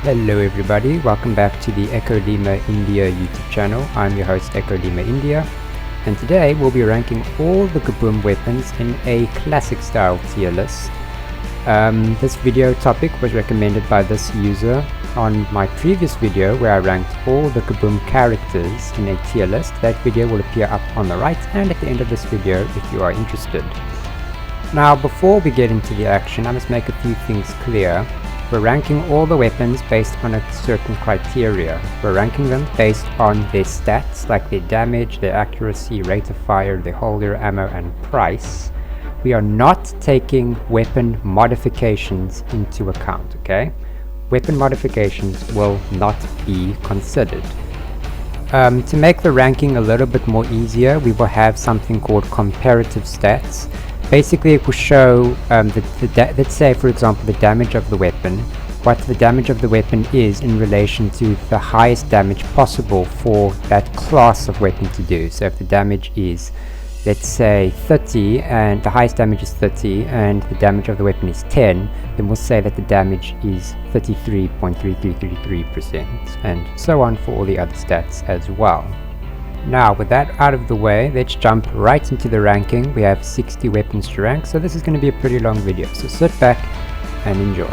Hello everybody, welcome back to the Echo Lima India YouTube channel. I'm your host Echo Lima India, and today we'll be ranking all the Kubum weapons in a classic style tier list. This video topic was recommended by this user on my previous video where I ranked all the Kubum characters in a tier list. That video will appear up on the right and at the end of this video if you are interested. Now before we get into the action, I must make a few things clear. We're ranking all the weapons based on a certain criteria. We're ranking them based on their stats, like their damage, their accuracy, rate of fire, their holder, ammo, and price. We are not taking weapon modifications into account, okay? Weapon modifications will not be considered. To make the ranking a little bit more easier, we will have something called comparative stats. Basically it will show, let's say for example the damage of the weapon, what the damage of the weapon is in relation to the highest damage possible for that class of weapon to do. So if the damage is, let's say 30 and the highest damage is 30 and the damage of the weapon is 10, then we'll say that the damage is 33.3333% and so on for all the other stats as well. Now with that out of the way, let's jump right into the ranking. We have 60 weapons to rank, so this is going to be a pretty long video, so sit back and enjoy.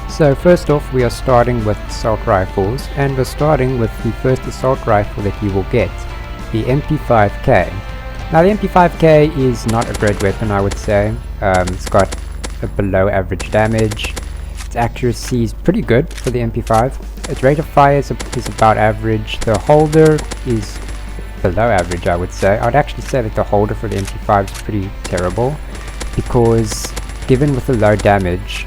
So first off we are starting with assault rifles, and we're starting with the first assault rifle that you will get, the MP5K. Now the MP5K is not a great weapon, I would say. It's got a below average damage. Accuracy is pretty good for the MP5. Its rate of fire is about average. The holder is below average, I would say. I would actually say that the holder for the MP5 is pretty terrible, because given with the low damage,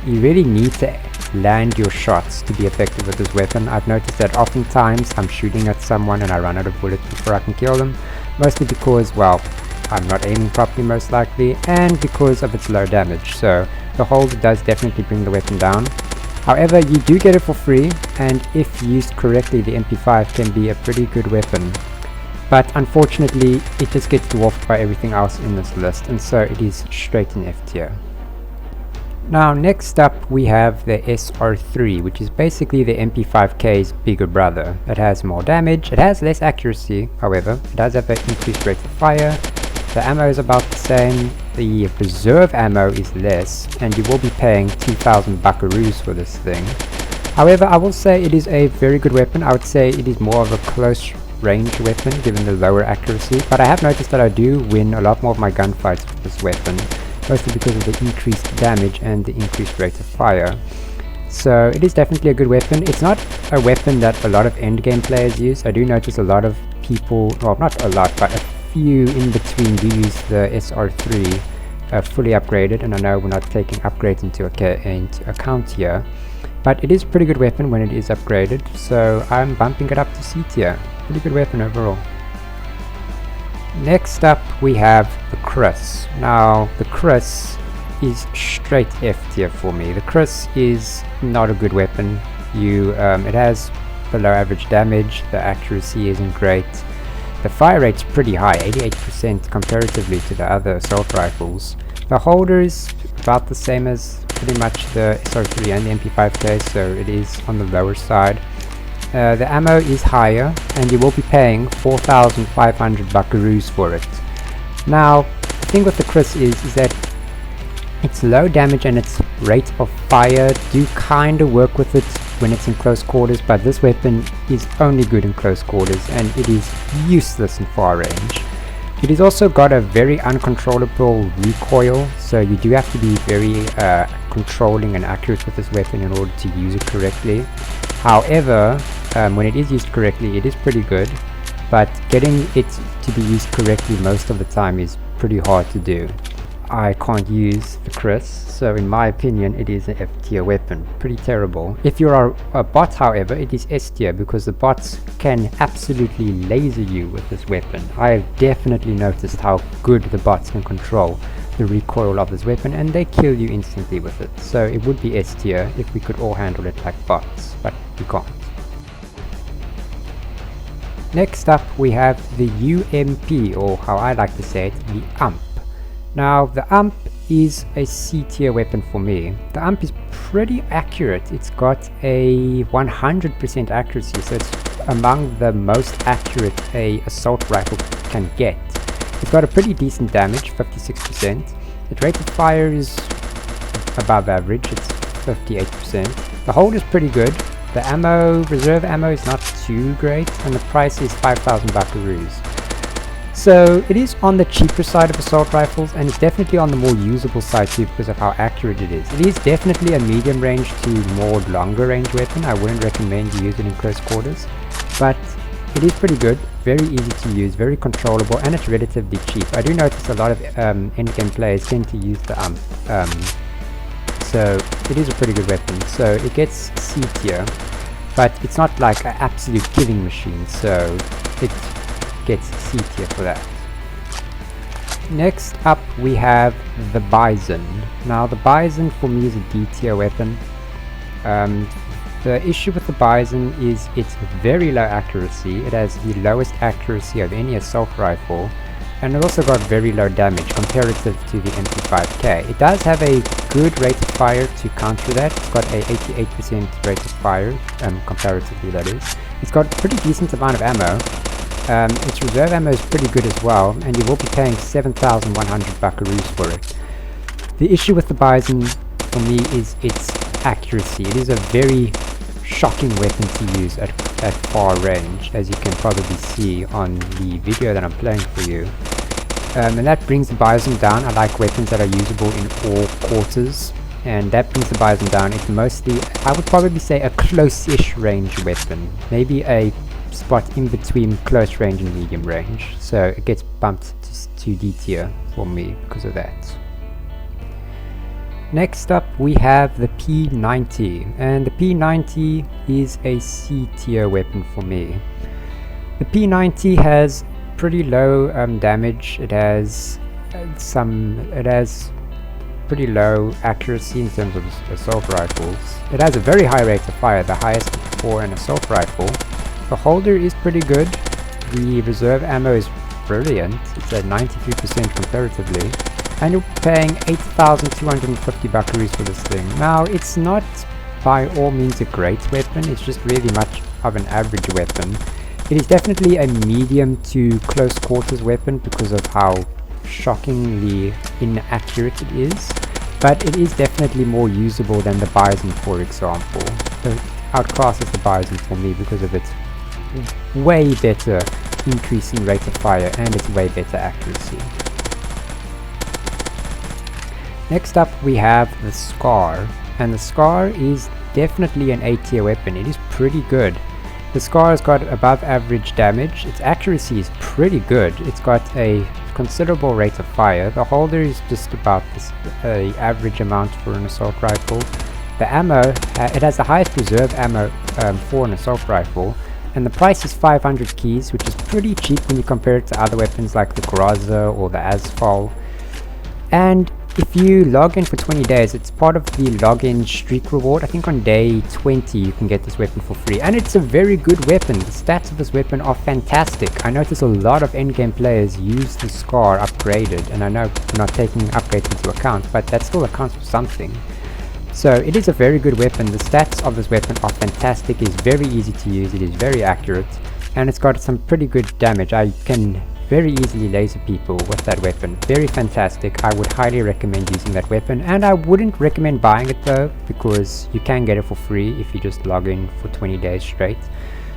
you really need to land your shots to be effective with this weapon. I've noticed that oftentimes I'm shooting at someone and I run out of bullets before I can kill them, mostly because, well, I'm not aiming properly most likely, and because of its low damage. So the holder does definitely bring the weapon down. However, you do get it for free, and if used correctly the MP5 can be a pretty good weapon. But unfortunately it just gets dwarfed by everything else in this list, and so it is straight in F tier. Now next up we have the SR3, which is basically the MP5K's bigger brother. It has more damage, it has less accuracy, however, it does have an increased rate of fire. The ammo is about the same, the reserve ammo is less, and you will be paying 2000 buckaroos for this thing. However, I will say it is a very good weapon. I would say it is more of a close range weapon given the lower accuracy, but I have noticed that I do win a lot more of my gunfights with this weapon, mostly because of the increased damage and the increased rate of fire. So it is definitely a good weapon. It's not a weapon that a lot of endgame players use. I do notice a lot of people, well not a lot, but a few in between do use the SR3 fully upgraded, and I know we're not taking upgrades into account here, but it is a pretty good weapon when it is upgraded, so I'm bumping it up to C tier. Pretty good weapon overall. Next up we have the Chris. Now the Chris is straight F tier for me. The Chris is not a good weapon. It has below average damage, the accuracy isn't great. The fire rate's pretty high, 88% comparatively to the other assault rifles. The holder is about the same as pretty much the SR3 and the MP5K, so it is on the lower side. The ammo is higher, and you will be paying 4500 buckaroos for it. Now, the thing with the Chris is that its low damage and its rate of fire do kind of work with it when it's in close quarters, but this weapon is only good in close quarters and it is useless in far range. It has also got a very uncontrollable recoil, so you do have to be very controlling and accurate with this weapon in order to use it correctly. However, when it is used correctly it is pretty good, but getting it to be used correctly most of the time is pretty hard to do. I can't use the Chris, so in my opinion it is an F tier weapon. Pretty terrible. If you're a bot, however, it is S tier, because the bots can absolutely laser you with this weapon. I have definitely noticed how good the bots can control the recoil of this weapon, and they kill you instantly with it. So it would be S tier if we could all handle it like bots, but we can't. Next up we have the UMP, or how I like to say it, the UMP. Now the UMP is a C tier weapon for me. The UMP is pretty accurate. It's got a 100% accuracy, so it's among the most accurate a assault rifle can get. It's got a pretty decent damage, 56%. The rate of fire is above average, it's 58%. The hold is pretty good. The ammo, reserve ammo, is not too great, and the price is 5,000 buckaroos. So it is on the cheaper side of assault rifles, and it's definitely on the more usable side too because of how accurate it is. It is definitely a medium range to more longer range weapon. I wouldn't recommend you use it in close quarters, but it is pretty good, very easy to use, very controllable, and it's relatively cheap. I do notice a lot of endgame players tend to use the UMP, so it is a pretty good weapon. So it gets C tier, but it's not like an absolute killing machine, so it gets C tier for that. Next up we have the Bison. Now the Bison for me is a D tier weapon. The issue with the Bison is its very low accuracy. It has the lowest accuracy of any assault rifle, and it also got very low damage comparative to the MP5K. It does have a good rate of fire to counter that. It's got a 88% rate of fire, comparatively that is. It's got a pretty decent amount of ammo. Its reserve ammo is pretty good as well, and you will be paying 7,100 buckaroos for it. The issue with the Bison for me is its accuracy. It is a very shocking weapon to use at far range, as you can probably see on the video that I'm playing for you. And that brings the Bison down. I like weapons that are usable in all quarters, and that brings the Bison down. It's mostly, I would probably say, a close-ish range weapon, maybe a spot in between close range and medium range, so it gets bumped to D tier for me because of that. Next up we have the P90, and the P90 is a C tier weapon for me. The P90 has pretty low damage. It has pretty low accuracy in terms of assault rifles. It has a very high rate of fire, the highest for an assault rifle. The holder is pretty good. The reserve ammo is brilliant. It's at 93% comparatively. And you're paying 8,250 buckaroos for this thing. Now, it's not by all means a great weapon. It's just really much of an average weapon. It is definitely a medium to close quarters weapon because of how shockingly inaccurate it is. But it is definitely more usable than the Bison, for example. It outclasses the Bison for me because of its way better increase in rate of fire and its way better accuracy. Next up we have the Scar, and the Scar is definitely an A tier weapon. It is pretty good. The Scar has got above average damage. Its accuracy is pretty good. It's got a considerable rate of fire. The holder is just about the average amount for an assault rifle. The ammo, it has the highest reserve ammo for an assault rifle, and the price is 500 keys, which is pretty cheap when you compare it to other weapons like the Groza or the Asphalt. And if you log in for 20 days, it's part of the login streak reward. I think on day 20 you can get this weapon for free, and it's a very good weapon. The stats of this weapon are fantastic. I notice a lot of endgame players use the Scar upgraded, and I know we're not taking upgrades into account, but that still accounts for something. So it is a very good weapon. The stats of this weapon are fantastic. It is very easy to use, it is very accurate, and it's got some pretty good damage. I can very easily laser people with that weapon. Very fantastic. I would highly recommend using that weapon, and I wouldn't recommend buying it though, because you can get it for free if you just log in for 20 days straight.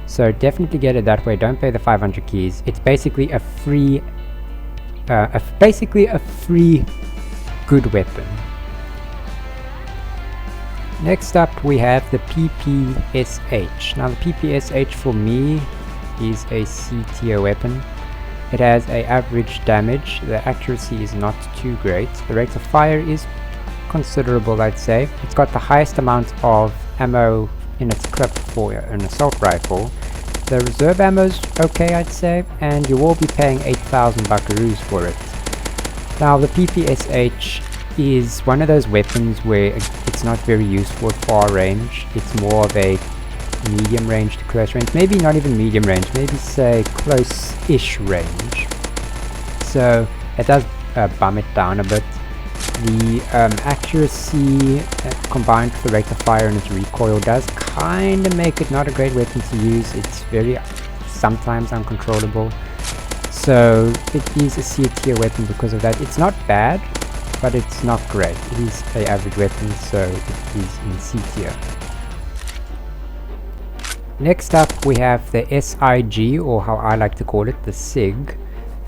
So definitely get it that way. Don't pay the 500 keys. It's basically a free good weapon. Next up we have the PPSH. Now the PPSH for me is a C tier weapon. It has a average damage. The accuracy is not too great. The rate of fire is considerable, I'd say. It's got the highest amount of ammo in its clip for an assault rifle. The reserve ammo is okay, I'd say, and you will be paying 8,000 buckaroos for it. Now the PPSH is one of those weapons where it's not very useful at far range. It's more of a medium range to close range. Maybe not even medium range, maybe say close-ish range. So it does bum it down a bit. The accuracy combined with the rate of fire and its recoil does kind of make it not a great weapon to use. It's very sometimes uncontrollable. So it is a C tier weapon because of that. It's not bad, but it's not great. It is an average weapon, so it is in C tier. Next up we have the SIG, or how I like to call it, the SIG.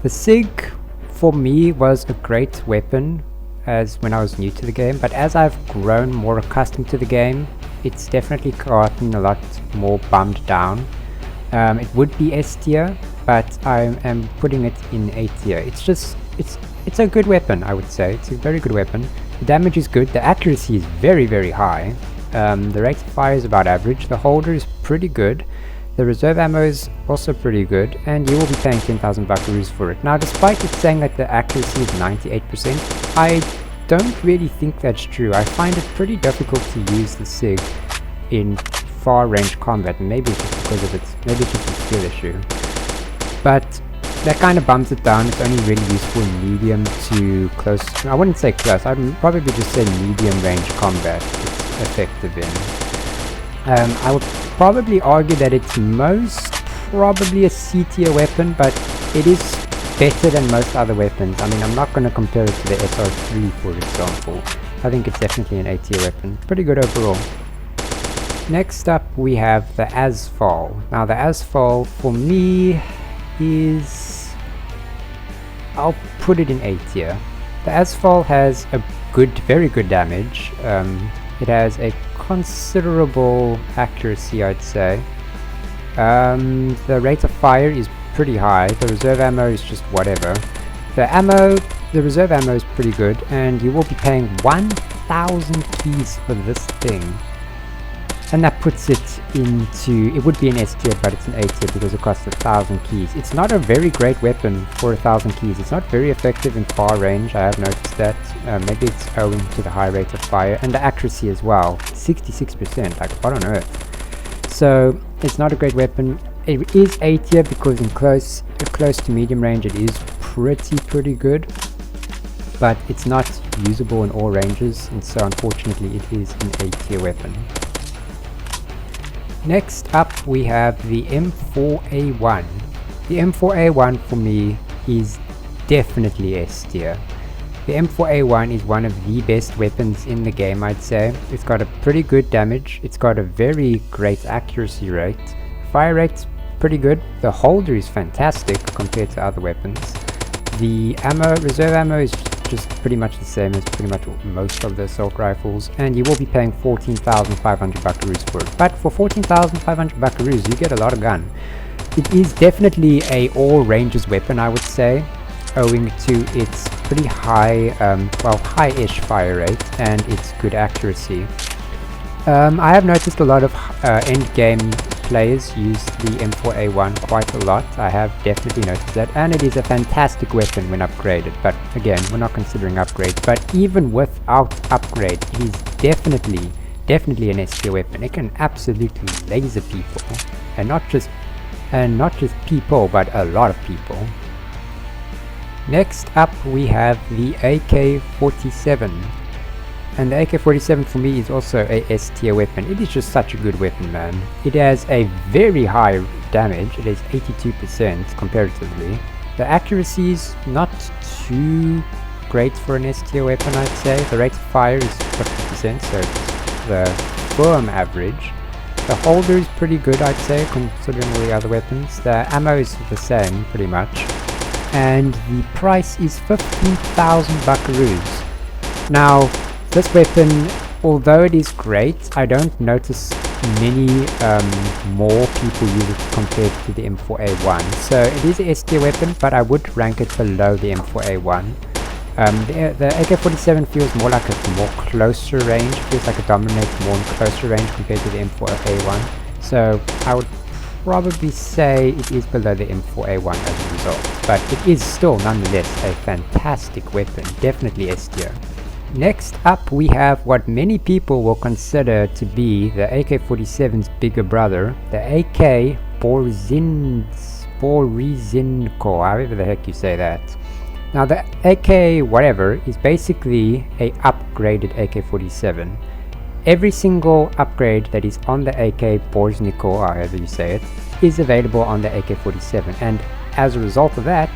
The SIG for me was a great weapon as when I was new to the game, but as I've grown more accustomed to the game, it's definitely gotten a lot more bummed down. It would be S tier, but I am putting it in A tier. It's a good weapon, I would say. It's a very good weapon. The damage is good, the accuracy is very, very high. The rate of fire is about average, the holder is pretty good, the reserve ammo is also pretty good, and you will be paying 10,000 buckaroos for it. Now, despite it saying that the accuracy is 98%, I don't really think that's true. I find it pretty difficult to use the SIG in far range combat, and maybe it's just because of its, maybe it's just a skill issue. But that kind of bumps it down. It's only really useful in medium to close, I wouldn't say close, I'd probably just say medium range combat it's effective in. I would probably argue that it's most probably a C tier weapon, but it is better than most other weapons. I mean, I'm not going to compare it to the SR3 for example. I think it's definitely an A tier weapon. Pretty good overall. Next up we have the Asphalt. Now the Asphalt for me is, I'll put it in A tier. The Asphalt has a good, very good damage. It has a considerable accuracy, I'd say. The rate of fire is pretty high. The reserve ammo is just whatever. The reserve ammo is pretty good, and you will be paying 1,000 keys for this thing. And that puts it into, it would be an S tier, but it's an A tier because it costs 1,000 keys. It's not a very great weapon for 1,000 keys. It's not very effective in far range, I have noticed that. Maybe it's owing to the high rate of fire, and the accuracy as well. 66%, like what on earth? So, it's not a great weapon. It is A tier because in close to medium range it is pretty good. But it's not usable in all ranges, and so unfortunately it is an A tier weapon. Next up we have the M4A1. The M4A1 for me is definitely S tier. The M4A1 is one of the best weapons in the game, I'd say. It's got a pretty good damage, it's got a very great accuracy rate, fire rate's pretty good, the holder is fantastic compared to other weapons. The ammo, reserve ammo is just pretty much the same as pretty much most of the assault rifles, and you will be paying 14,500 buckaroos for it. But for 14,500 buckaroos you get a lot of gun. It is definitely a all ranges weapon, I would say, owing to its pretty high, well, high-ish fire rate and its good accuracy. I have noticed a lot of end game players use the M4A1 quite a lot. I have definitely noticed that, and it is a fantastic weapon when upgraded, but again, we're not considering upgrades. But even without upgrade, it is definitely an S tier weapon. It can absolutely laser people, and not just people, but a lot of people. Next up we have the AK-47. And the AK-47 for me is also a S tier weapon. It is just such a good weapon, man. It has a very high damage. It is 82% comparatively. The accuracy is not too great for an S tier weapon, I'd say. The rate of fire is 50%, so it's the firm average. The holder is pretty good, I'd say, considering all the other weapons. The ammo is the same, pretty much. And the price is 15,000 buckaroos. Now, this weapon, although it is great, I don't notice many more people use it compared to the M4A1. So it is a S tier weapon, but I would rank it below the M4A1. The AK-47 feels more like a more closer range, feels like it dominates more in closer range compared to the M4A1. So I would probably say it is below the M4A1 as a result. But it is still nonetheless a fantastic weapon, definitely S tier. Next up we have what many people will consider to be the AK-47's bigger brother, the AK Borysenko, however the heck you say that. Now the AK whatever is basically a upgraded AK-47. Every single upgrade that is on the AK Borysenko, however you say it, is available on the AK-47, and as a result of that,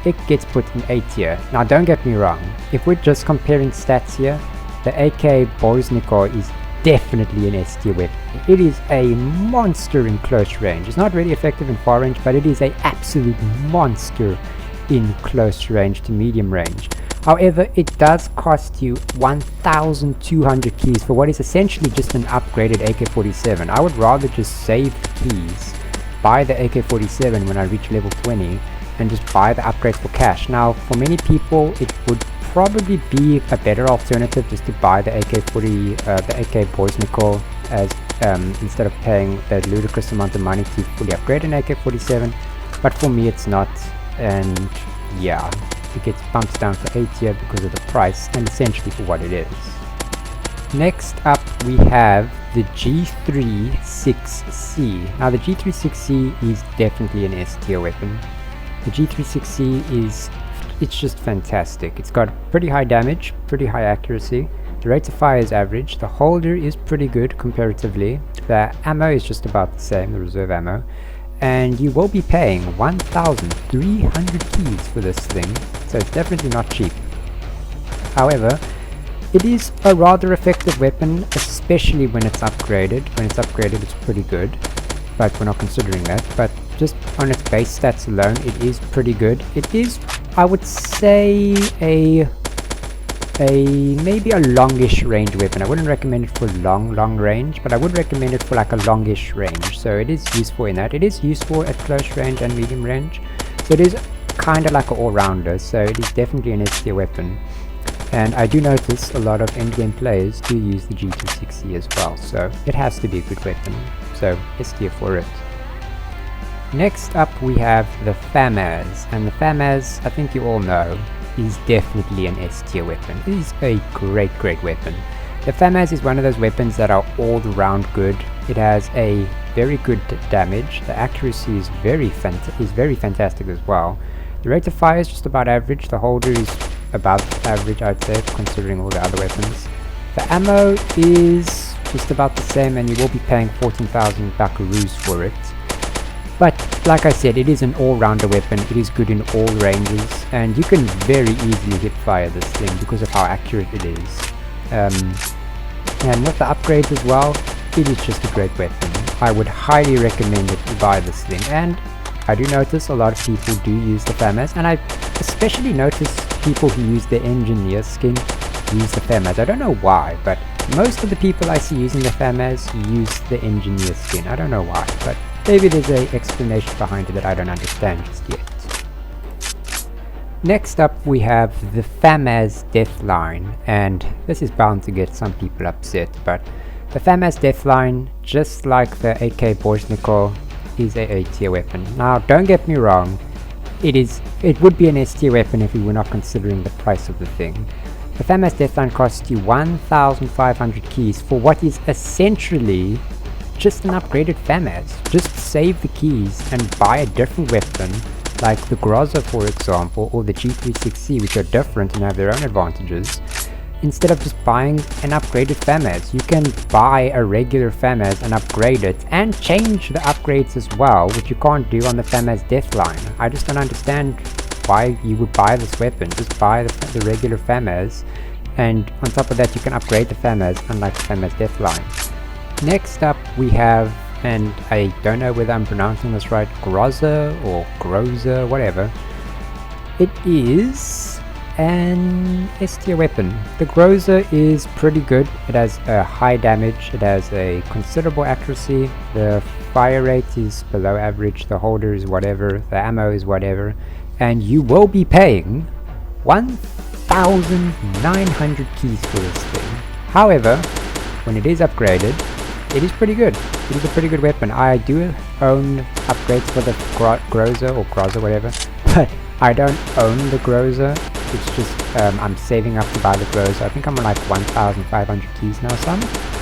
it gets put in A tier. Now don't get me wrong, if we're just comparing stats here, the AK Borysenko is definitely an S tier weapon. It is a monster in close range. It's not really effective in far range, but it is an absolute monster in close range to medium range. However, it does cost you 1,200 keys for what is essentially just an upgraded AK-47. I would rather just save the keys, buy the AK-47 when I reach level 20, and just buy the upgrades for cash. Now, for many people, it would probably be a better alternative just to buy the AK Borysenko as instead of paying that ludicrous amount of money to fully upgrade an AK-47. But for me, it's not, and yeah, it gets bumped down for A tier because of the price and essentially for what it is. Next up we have the G36C. Now the G36C is definitely an S tier weapon. The G36C it's just fantastic. It's got pretty high damage, pretty high accuracy. The rate of fire is average. The holder is pretty good comparatively. The ammo is just about the same, the reserve ammo. And you will be paying 1,300 keys for this thing, so it's definitely not cheap. However, it is a rather effective weapon, especially when it's upgraded. When it's upgraded, it's pretty good, but we're not considering that. But just on its base stats alone, it is pretty good. It is, I would say, maybe a longish range weapon. I wouldn't recommend it for long range, but I would recommend it for like a longish range. So it is useful in that. It is useful at close range and medium range. So it is kind of like an all-rounder. So it is definitely an S tier weapon. And I do notice a lot of endgame players do use the G36C as well. So it has to be a good weapon. So S tier for it. Next up we have the FAMAS. And the FAMAS, I think you all know, is definitely an S tier weapon. It is a great weapon. The FAMAS is one of those weapons that are all around good. It has a very good damage. The accuracy is very fantastic as well. The rate of fire is just about average. The holder is about average, I'd say, considering all the other weapons. The ammo is just about the same, and you will be paying 14,000 buckaroos for it. But like I said, it is an all-rounder weapon. It is good in all ranges, and you can very easily hip fire this thing because of how accurate it is. And with the upgrades as well, it is just a great weapon. I would highly recommend that you buy this thing. And I do notice a lot of people do use the FAMAS, and I especially notice people who use the engineer skin use the FAMAS. I don't know why, but most of the people I see using the FAMAS use the engineer skin. I don't know why, but maybe there's an explanation behind it that I don't understand just yet. Next up we have the FAMAS Deathline, and this is bound to get some people upset, but the FAMAS Deathline, just like the AK Borysenko, is a A tier weapon. Now don't get me wrong, it would be an S tier weapon if we were not considering the price of the thing. The FAMAS Deathline costs you 1,500 keys for what is essentially just an upgraded FAMAS. Just save the keys and buy a different weapon like the Groza, for example, or the G36C, which are different and have their own advantages. Instead of just buying an upgraded FAMAS, you can buy a regular FAMAS and upgrade it and change the upgrades as well, which you can't do on the FAMAS Deathline. I just don't understand why you would buy this weapon. Just buy the regular FAMAS, and on top of that you can upgrade the FAMAS, unlike the FAMAS Deathline. Next up we have, and I don't know whether I'm pronouncing this right, Groza or Groza, whatever. It is an S tier weapon. The Groza is pretty good. It has a high damage, it has a considerable accuracy, the fire rate is below average, the holder is whatever, the ammo is whatever, and you will be paying 1,900 keys for this thing. However, when it is upgraded, it is pretty good. It is a pretty good weapon. I do own upgrades for the Groza or Groza, whatever, but I don't own the Groza, It's just I'm saving up to buy the grow, so I think I'm on like 1,500 keys now, so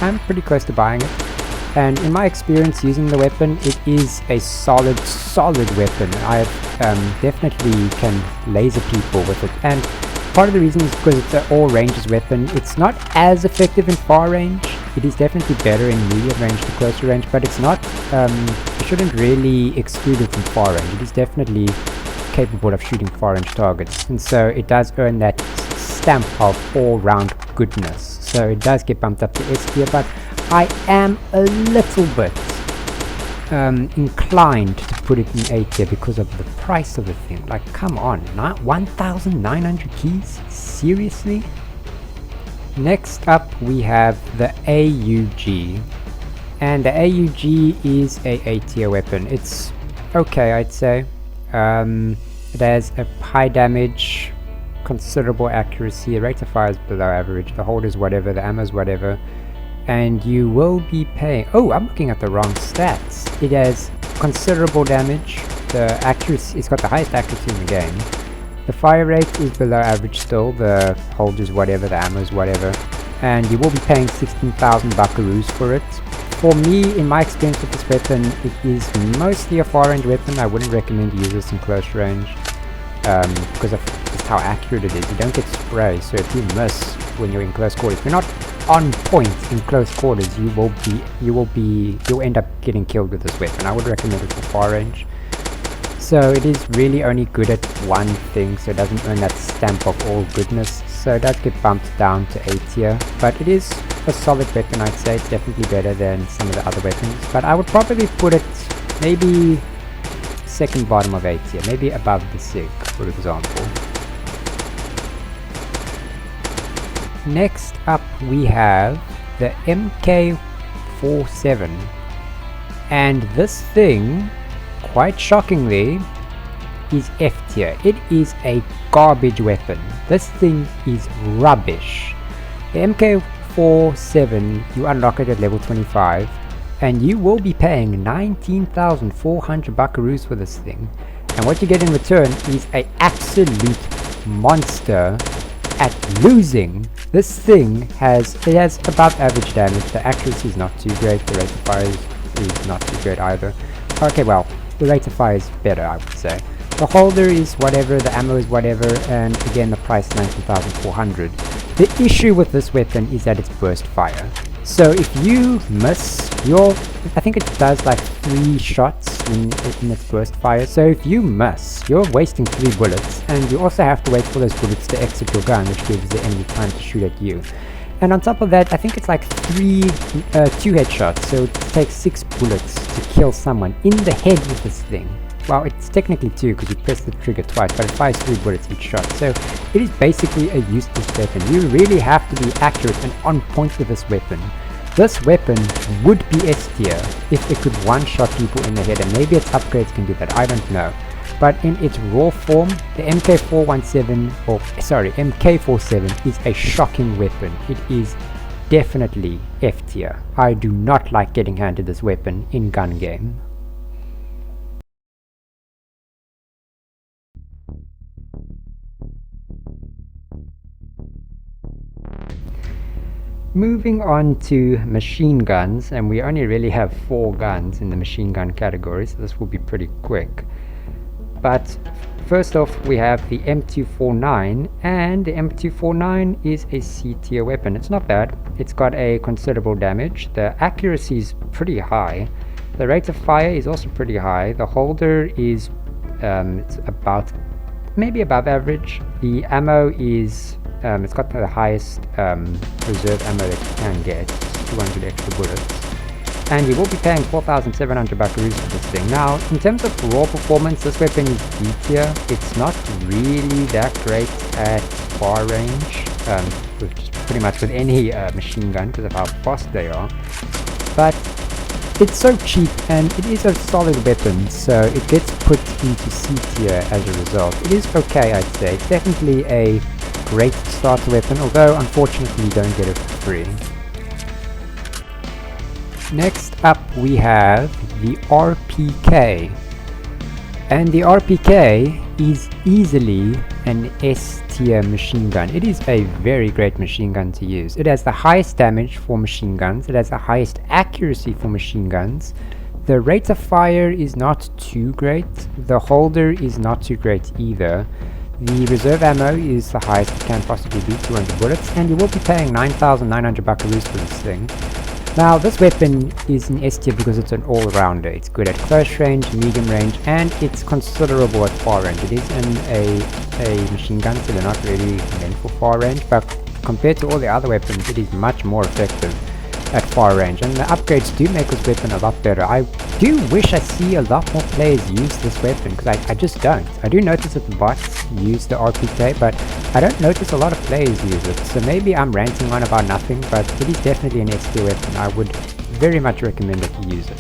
I'm pretty close to buying it. And in my experience using the weapon, it is a solid weapon. I definitely can laser people with it, and part of the reason is because it's an all ranges weapon. It's not as effective in far range. It is definitely better in medium range to closer range, but it's not, you shouldn't really exclude it from far range. It is definitely capable of shooting far range targets, and so it does earn that stamp of all-round goodness. So it does get bumped up to S tier, but I am a little bit inclined to put it in A tier because of the price of the thing. Like, come on, 1,900 keys? Seriously? Next up we have the AUG, and the AUG is a tier weapon. It's okay, I'd say. It has a high damage, considerable accuracy, the rate of fire is below average, the hold is whatever, the ammo is whatever, and you will be paying... Oh, I'm looking at the wrong stats. It has considerable damage, the accuracy, it's got the highest accuracy in the game. The fire rate is below average still, the hold is whatever, the ammo is whatever, and you will be paying 16,000 buckaroos for it. For me, in my experience with this weapon, it is mostly a far range weapon. I wouldn't recommend to use this in close range because of just how accurate it is. You don't get spray, so if you miss when you're in close quarters, if you're not on point in close quarters, you'll end up getting killed with this weapon. I would recommend it for far range. So it is really only good at one thing, so it doesn't earn that stamp of all goodness. So it does get bumped down to A tier, but it is a solid weapon. I'd say it's definitely better than some of the other weapons, but I would probably put it maybe second bottom of A tier, maybe above the SIG, for example. Next up we have the MK47, and this thing, quite shockingly, is F tier. It is a garbage weapon. This thing is rubbish. The MK47, you unlock it at level 25, and you will be paying 19,400 buckaroos for this thing. And what you get in return is an absolute monster at losing. This thing has above average damage. The accuracy is not too great. The rate of fire is not too great either. Okay, well, the rate of fire is better, I would say. The holder is whatever, the ammo is whatever, and again the price 19,400. The issue with this weapon is that it's burst fire. So if you miss I think it does like 3 shots in its burst fire. So if you miss, you're wasting 3 bullets, and you also have to wait for those bullets to exit your gun, which gives the enemy time to shoot at you. And on top of that, I think it's like 2 headshots, so it takes 6 bullets to kill someone in the head with this thing. Well, it's technically 2 because you press the trigger twice, but it fires 3 bullets each shot. So it is basically a useless weapon. You really have to be accurate and on point with this weapon. This weapon would be S tier if it could one-shot people in the head, and maybe its upgrades can do that, I don't know. But in its raw form, the MK47 is a shocking weapon. It is definitely F tier. I do not like getting handed this weapon in gun game. Moving on to machine guns, and we only really have 4 guns in the machine gun category, so this will be pretty quick. But first off, we have the M249, and the M249 is a C tier weapon. It's not bad. It's got a considerable damage. The accuracy is pretty high. The rate of fire is also pretty high. The holder is it's about maybe above average. The ammo is it's got the highest reserve ammo that you can get, 200 extra bullets. And you will be paying 4,700 buckaroos for this thing. Now, in terms of raw performance, this weapon is D tier. It's not really that great at far range, just pretty much with any machine gun because of how fast they are. But it's so cheap, and it is a solid weapon, so it gets put into C tier as a result. It is okay, I'd say. It's definitely a great starter weapon, although unfortunately you don't get it for free. Next up we have the RPK, and the RPK is easily an S tier machine gun. It is a very great machine gun to use. It has the highest damage for machine guns. It has the highest accuracy for machine guns. The rate of fire is not too great. The holder is not too great either. The reserve ammo is the highest it can possibly be, 200 bullets, and you will be paying 9,900 buckaroos for this thing. Now, this weapon is an S tier because it's an all-rounder. It's good at close range, medium range, and it's considerable at far range. It is a machine gun, so they're not really meant for far range, but compared to all the other weapons, it is much more effective at far range, and the upgrades do make this weapon a lot better. I do wish I see a lot more players use this weapon, because I just don't. I do notice that the bots use the RPK, but I don't notice a lot of players use it, so maybe I'm ranting on about nothing, but it is definitely an S tier weapon. I would very much recommend that you use it.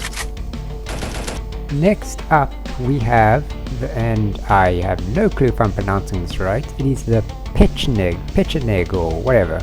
Next up we have, and I have no clue if I'm pronouncing this right, it is the Pecheneg or whatever.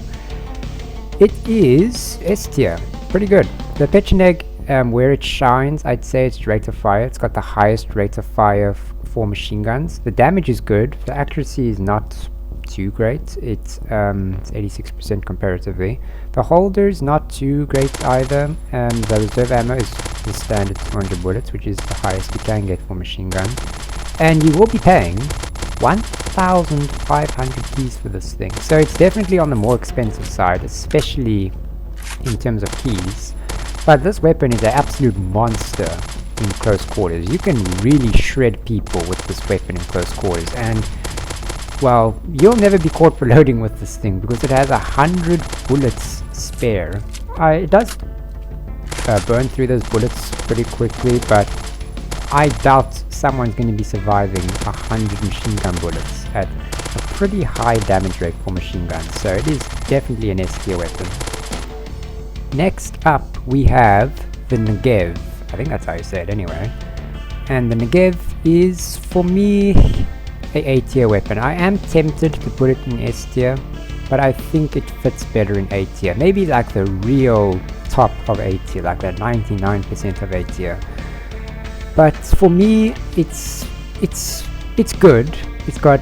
It is S tier, pretty good. The Pecheneg, where it shines, I'd say its rate of fire. It's got the highest rate of fire for machine guns. The damage is good. The accuracy is not too great. It's 86% comparatively. The holder is not too great either. The reserve ammo is the standard 200 bullets, which is the highest you can get for machine gun. And you will be paying 1,500 keys for this thing, so it's definitely on the more expensive side, especially in terms of keys. But this weapon is an absolute monster in close quarters. You can really shred people with this weapon in close quarters, and well, you'll never be caught reloading with this thing because it has 100 bullets spare. It does burn through those bullets pretty quickly, but I doubt someone's going to be surviving 100 machine gun bullets at a pretty high damage rate for machine guns, so it is definitely an S tier weapon. Next up we have the Negev. I think that's how you say it anyway. And the Negev is, for me, a tier weapon. I am tempted to put it in S tier, but I think it fits better in A tier. Maybe like the real top of A tier, like the 99% of A tier. But for me, it's good. It's got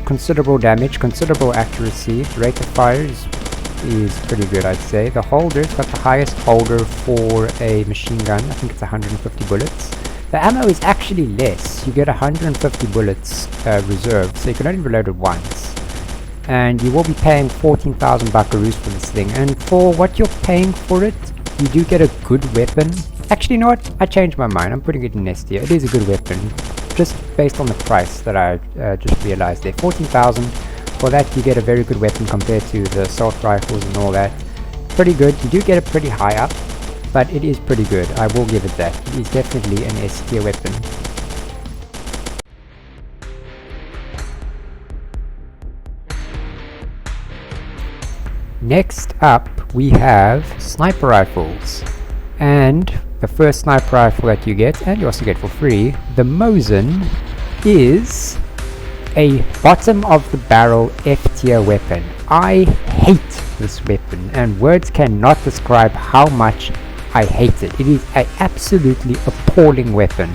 considerable damage, considerable accuracy. Rate of fire is pretty good, I'd say. The holder's got the highest holder for a machine gun. I think it's 150 bullets. The ammo is actually less. You get 150 bullets reserved, so you can only reload it once. And you will be paying 14,000 buckaroos for this thing. And for what you're paying for it, you do get a good weapon. Actually, you know what? I changed my mind. I'm putting it in S tier. It is a good weapon, just based on the price that I just realized there. 14,000. For that, you get a very good weapon compared to the assault rifles and all that. Pretty good. You do get it pretty high up, but it is pretty good. I will give it that. It is definitely an S tier weapon. Next up, we have sniper rifles. And the first sniper rifle that you get, and you also get for free, the Mosin, is a bottom of the barrel F tier weapon. I hate this weapon, and words cannot describe how much I hate it. It is an absolutely appalling weapon.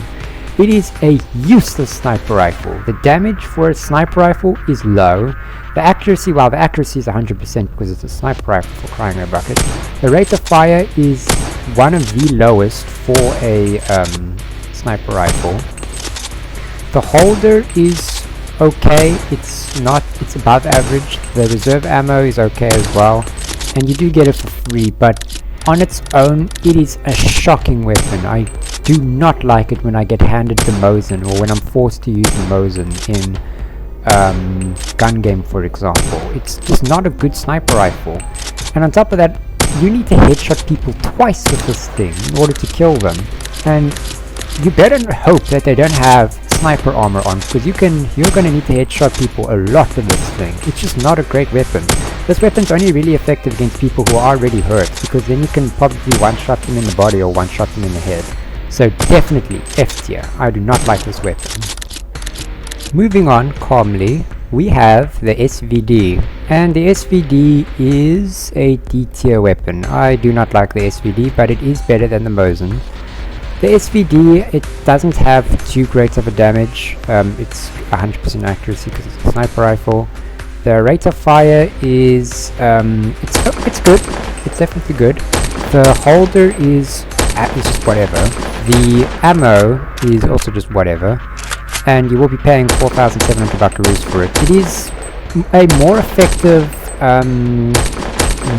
It is a useless sniper rifle. The damage for a sniper rifle is low. The accuracy, well, the accuracy is 100% because it's a sniper rifle, for crying out bucket. The rate of fire is one of the lowest for a sniper rifle. The holder is okay. It's above average. The reserve ammo is okay as well, and you do get it for free, but on its own, it is a shocking weapon. I do not like it when I get handed the Mosin, or when I'm forced to use the Mosin in gun game, for example. It's just not a good sniper rifle. And on top of that, you need to headshot people twice with this thing in order to kill them. And you better hope that they don't have sniper armor on, because you're going to need to headshot people a lot with this thing. It's just not a great weapon. This weapon's only really effective against people who are already hurt, because then you can probably one-shot them in the body or one-shot them in the head. So definitely F tier. I do not like this weapon. Moving on calmly, we have the SVD, and the SVD is a D tier weapon. I do not like the SVD, but it is better than the Mosin. The SVD, it doesn't have too great of a damage. It's 100% accuracy because it's a sniper rifle. The rate of fire is it's good. It's definitely good. The holder is just whatever. The ammo is also just whatever, and you will be paying 4,700 buckaroos for it. It is a more effective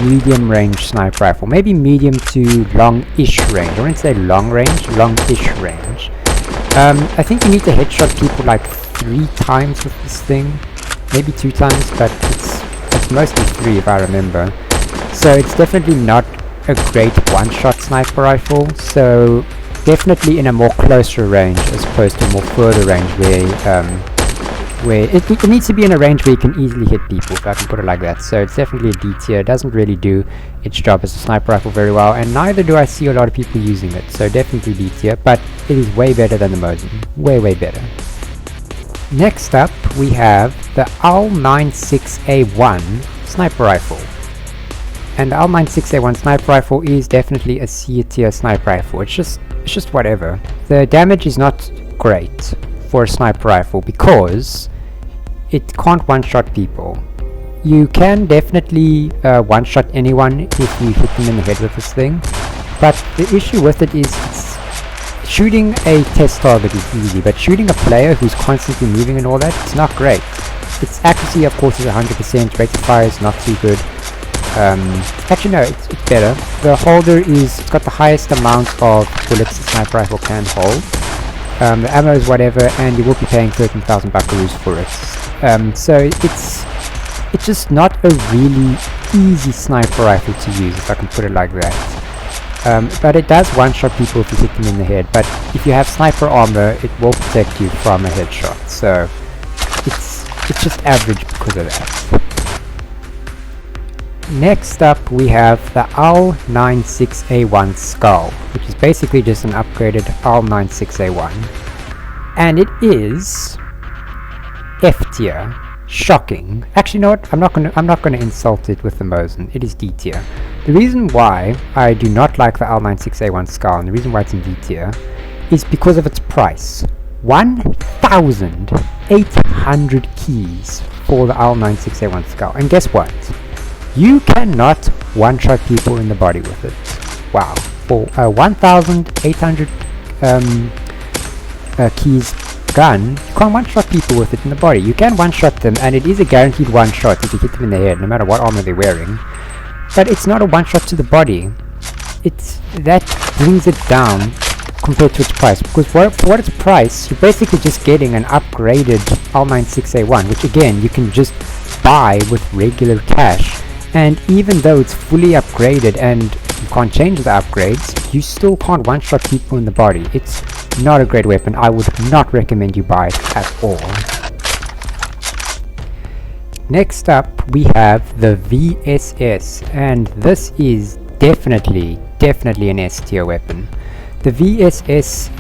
medium range sniper rifle, maybe medium to long-ish range. I wouldn't say long range, long-ish range. I think you need to headshot people like 3 times with this thing, maybe 2 times, but it's mostly 3 if I remember. So it's definitely not a great one-shot sniper rifle, so definitely in a more closer range as opposed to a more further range where it needs to be in a range where you can easily hit people, if I can put it like that. So it's definitely a D tier. It doesn't really do its job as a sniper rifle very well, and neither do I see a lot of people using it, so definitely D tier, but it is way better than the Mosin. Way better. Next up we have the AL96A1 sniper rifle. And the AL96A1 sniper rifle is definitely a C tier sniper rifle. It's just whatever. The damage is not great for a sniper rifle because it can't one-shot people. You can definitely one-shot anyone if you hit them in the head with this thing, but the issue with it is shooting a test target is easy, but shooting a player who's constantly moving and all that, it's not great. Its accuracy of course is 100%, rate of fire is not too good. Actually no, it's better. The holder it's got the highest amount of bullets a sniper rifle can hold. The ammo is whatever, and you will be paying 13,000 buckaroos for it. So it's just not a really easy sniper rifle to use, if I can put it like that. But it does one-shot people if you hit them in the head, but if you have sniper armor, it will protect you from a headshot. So it's just average because of that. Next up we have the AL96A1 Skull, which is basically just an upgraded AL96A1, and it is F tier. Shocking. Actually, no, I'm not gonna insult it with the Mosin. It is D tier. The reason why I do not like the AL96A1 Skull, and the reason why it's in D tier, is because of its price. 1,800 keys for the AL96A1 Skull, and guess what? You cannot one-shot people in the body with it. Wow. For a 1,800 keys gun, you can't one-shot people with it in the body. You can one-shot them, and it is a guaranteed one-shot if you hit them in the head, no matter what armor they're wearing. But it's not a one-shot to the body. That brings it down compared to its price, because for what its price, you're basically just getting an upgraded AL96A1, which again, you can just buy with regular cash. And even though it's fully upgraded and you can't change the upgrades, you still can't one-shot people in the body. It's not a great weapon. I would not recommend you buy it at all. Next up we have the VSS, and this is definitely an S tier weapon. The VSS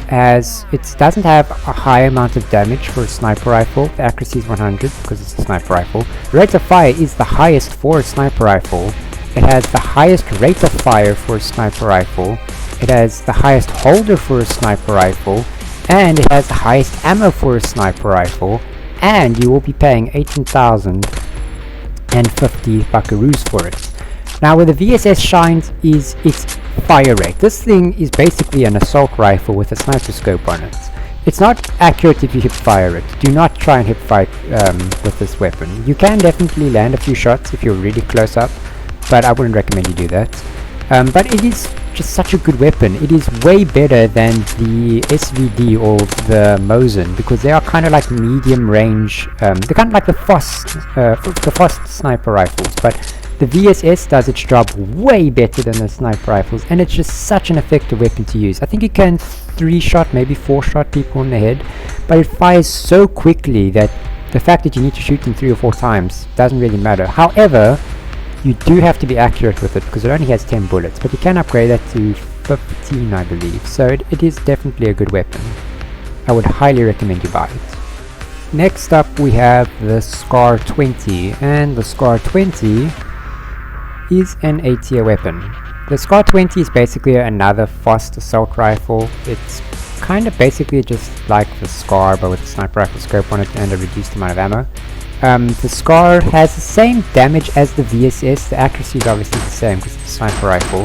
doesn't have a high amount of damage for a sniper rifle. The accuracy is 100 because it's a sniper rifle. The rate of fire is the highest for a sniper rifle. It has the highest rate of fire for a sniper rifle. It has the highest holder for a sniper rifle, and it has the highest ammo for a sniper rifle, and you will be paying 18,050 buckaroos for it. Now where the VSS shines is its fire rate. This thing is basically an assault rifle with a sniper scope on it. It's not accurate if you hip fire it. Do not try and hip fire with this weapon. You can definitely land a few shots if you're really close up, but I wouldn't recommend you do that. But it is just such a good weapon. It is way better than the SVD or the Mosin, because they are kind of like medium range. They're kind of like the FOSS sniper rifles, but the VSS does its job way better than the sniper rifles, and it's just such an effective weapon to use. I think it can 3-shot, maybe 4-shot people in the head, but it fires so quickly that the fact that you need to shoot them 3 or 4 times doesn't really matter. However, you do have to be accurate with it because it only has 10 bullets, but you can upgrade that to 15, I believe. So it is definitely a good weapon. I would highly recommend you buy it. Next up we have the SCAR 20, and the SCAR 20 is an A tier weapon. The SCAR 20 is basically another fast assault rifle. It's kind of basically just like the SCAR but with a sniper rifle scope on it and a reduced amount of ammo. The SCAR has the same damage as the VSS. The accuracy is obviously the same because it's a sniper rifle.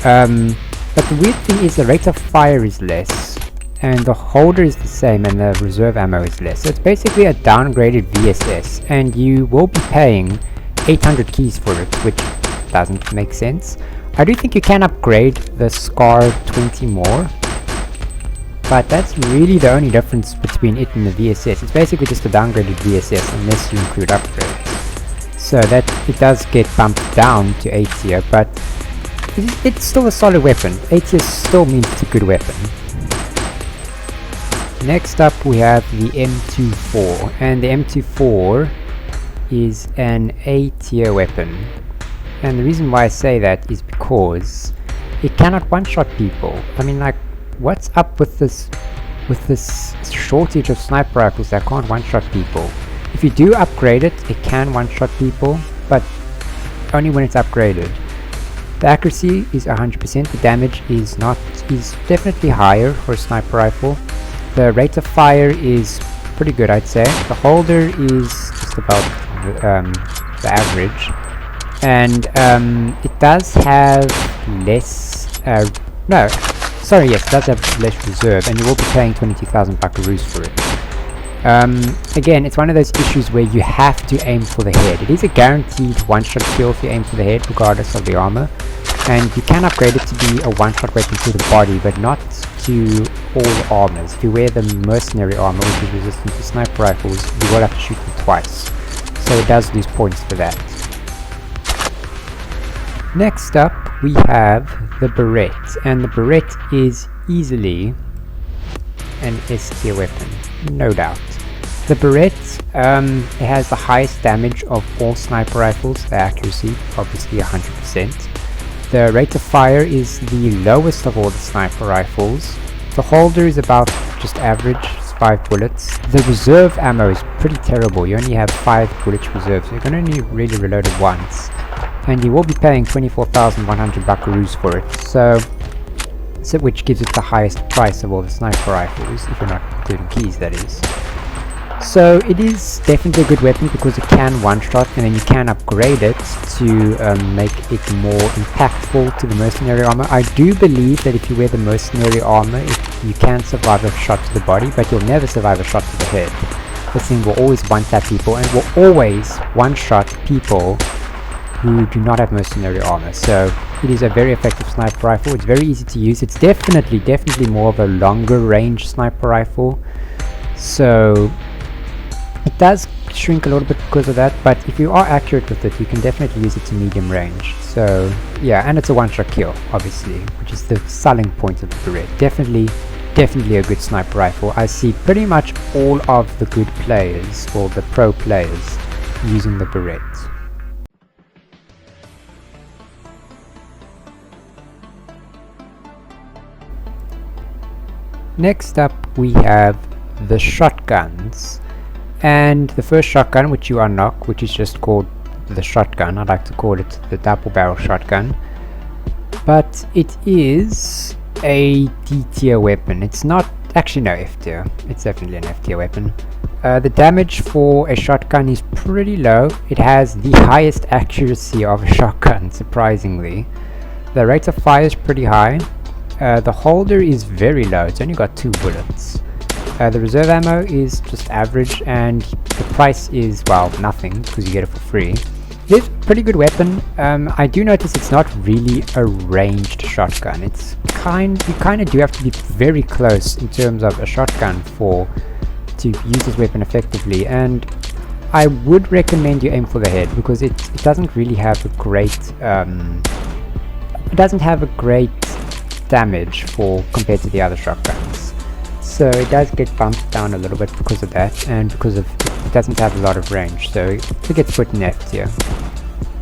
But the weird thing is the rate of fire is less, and the holder is the same, and the reserve ammo is less. So it's basically a downgraded VSS, and you will be paying 800 keys for it, which doesn't make sense. I do think you can upgrade the SCAR 20 more, but that's really the only difference between it and the VSS. It's basically just a downgraded VSS unless you include upgrades. So that it does get bumped down to A tier, but it's still a solid weapon. A tier still means it's a good weapon. Next up we have the M24, and the M24 is an A tier weapon. And the reason why I say that is because it cannot one-shot people. I mean, like, what's up with this shortage of sniper rifles that can't one-shot people? If you do upgrade it, it can one-shot people, but only when it's upgraded. The accuracy is 100%, the damage is definitely higher for a sniper rifle. The rate of fire is pretty good, I'd say. The holder is just about the average. And it does have less, yes, it does have less reserve, and you will be paying 22,000 buckaroos for it. Again, it's one of those issues where you have to aim for the head. It is a guaranteed one-shot kill if you aim for the head, regardless of the armor. And you can upgrade it to be a one-shot weapon to the body, but not to all armors. If you wear the mercenary armor, which is resistant to sniper rifles, you will have to shoot them twice. So it does lose points for that. Next up we have the Barrette, and the Barrette is easily an S tier weapon, no doubt. The Barrette it has the highest damage of all sniper rifles, the accuracy obviously 100%. The rate of fire is the lowest of all the sniper rifles. The holder is about just average, it's 5 bullets. The reserve ammo is pretty terrible, you only have 5 bullets reserve, so you can only really reload it once. And you will be paying 24,100 buckaroos for it, so which gives it the highest price of all the sniper rifles, if you're not including keys, that is. So it is definitely a good weapon because it can one-shot, and then you can upgrade it to make it more impactful to the mercenary armor. I do believe that if you wear the mercenary armor, you can survive a shot to the body, but you'll never survive a shot to the head. This thing will always one-tap people, and will always one-shot people who do not have mercenary armor. So it is a very effective sniper rifle. It's very easy to use. It's definitely more of a longer range sniper rifle, so it does shrink a little bit because of that, but if you are accurate with it, you can definitely use it to medium range. So yeah, and it's a one-shot kill obviously, which is the selling point of the Barrette. Definitely a good sniper rifle. I see pretty much all of the good players, or the pro players, using the Barrette. Next up we have the shotguns, and the first shotgun which you unlock, which is just called the shotgun. I like to call it the double barrel shotgun, but it is a D tier weapon. It's not, actually no, F tier. It's definitely an F tier weapon. The damage for a shotgun is pretty low. It has the highest accuracy of a shotgun, surprisingly. The rate of fire is pretty high. The holder is very low, it's only got 2 bullets. The reserve ammo is just average, and the price is, well, nothing, because you get it for free. It's a pretty good weapon. I do notice it's not really a ranged shotgun. It's you kind of do have to be very close in terms of a shotgun to use this weapon effectively, and I would recommend you aim for the head, because it doesn't really have a great damage compared to the other shotguns. So it does get bumped down a little bit because of that, and because of it doesn't have a lot of range, so it gets put in F tier.